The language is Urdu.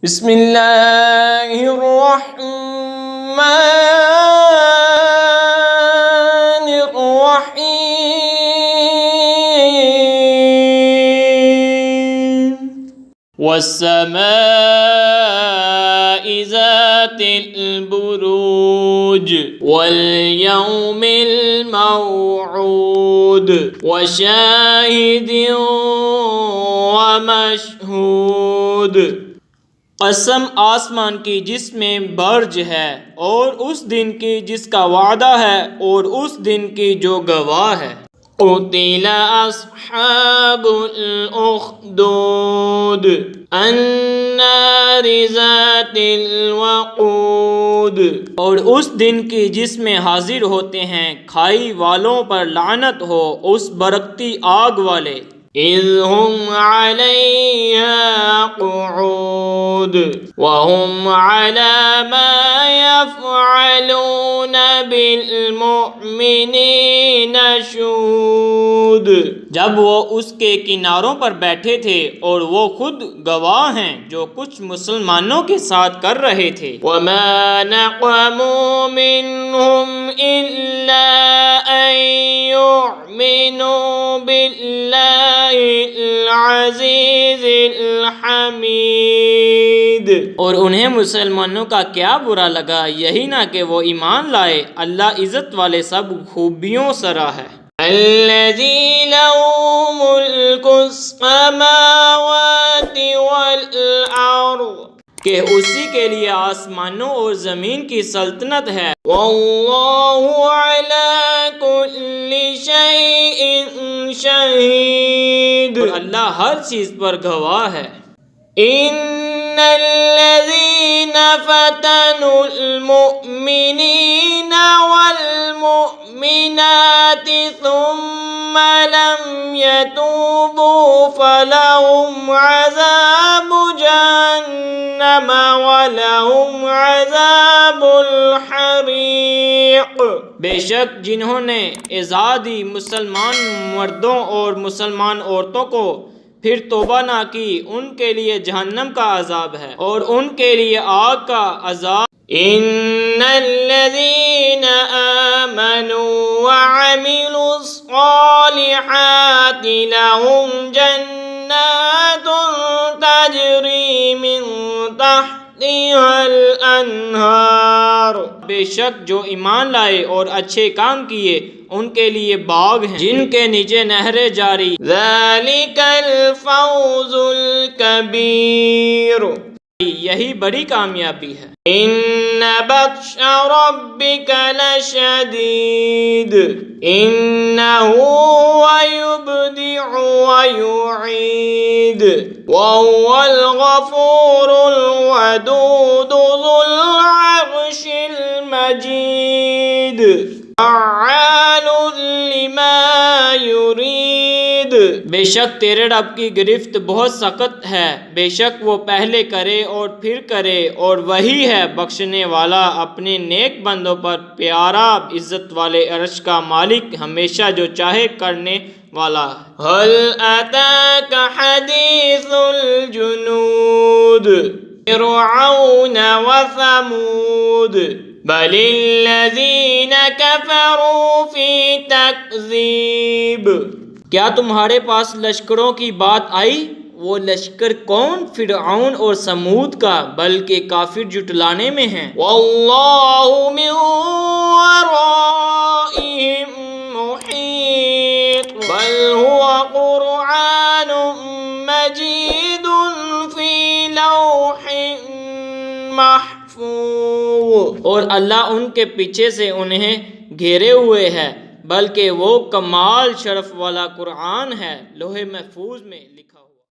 بسم اللہ الرحمن الرحیم والسماء ذات البروج والیوم الموعود وشاہد ومشہود۔ قسم آسمان کی جس میں برج ہے، اور اس دن کی جس کا وعدہ ہے، اور اس دن کی جو گواہ ہے۔ قتل اصحاب الاخدود النار ذات الوقود۔ اور اس دن کی جس میں حاضر ہوتے ہیں کھائی والوں پر لعنت ہو، اس برکتی آگ والے۔ اذ هم علیہا قعود وهم على ما يفعلون بالمؤمنین شہود۔ جب وہ اس کے کناروں پر بیٹھے تھے اور وہ خود گواہ ہیں جو کچھ مسلمانوں کے ساتھ کر رہے تھے۔ وما نقموا منهم الا ان يؤمنوا باللہ العزیز الحمید۔ اور انہیں مسلمانوں کا کیا برا لگا، یہی نہ کہ وہ ایمان لائے، اللہ عزت والے سب خوبیوں سرا ہے۔ الذی لہ ملک السماوات والارض، کہ اسی کے لیے آسمانوں اور زمین کی سلطنت ہے۔ واللہ علی کل شیء شہید، اور اللہ ہر چیز پر گواہ ہے۔ ان الذین فتنوا المؤمنین والمؤمنات ثم لم يتوبوا فلهم عذاب جہنم ولهم عذاب الحریق۔ بے شک جنہوں نے ایذا دی مسلمان مردوں اور مسلمان عورتوں کو پھر توبہ نہ کی، ان کے لیے جہنم کا عذاب ہے اور ان کے لیے آگ کا عذاب۔ ان الذین آمنوا وعملوا الصالحات لهم جنات تجری من تحتها الانہار۔ بے شک جو ایمان لائے اور اچھے کام کیے، ان کے لیے باغ ہیں جن کے نیچے نہریں جاری۔ ذالک الفوز الکبیر، یہی بڑی کامیابی ہے۔ ان بطش ربک لشدید انہ هو یبدع ویعید وهو الغفور الودود ذو العرش المجید فعال لما یرید۔ بے شک تیرے رب کی گرفت بہت سخت ہے، بے شک وہ پہلے کرے اور پھر کرے، اور وہی ہے بخشنے والا اپنے نیک بندوں پر پیارا، عزت والے عرش کا مالک، ہمیشہ جو چاہے کرنے والا ہے۔ هل اتاک حدیث الجنود فرعون وثمود بل الذین کفروا فی تکذیب۔ کیا تمہارے پاس لشکروں کی بات آئی؟ وہ لشکر کون؟ فرعون اور سمود کا، بلکہ کافر جٹلانے میں ہیں۔ واللہ من ورائہم محیط بل هو قرآن مجید فی لوح محفوظ۔ اور اللہ ان کے پیچھے سے انہیں گھیرے ہوئے ہے، بلکہ وہ کمال شرف والا قرآن ہے، لوح محفوظ میں لکھا ہوا۔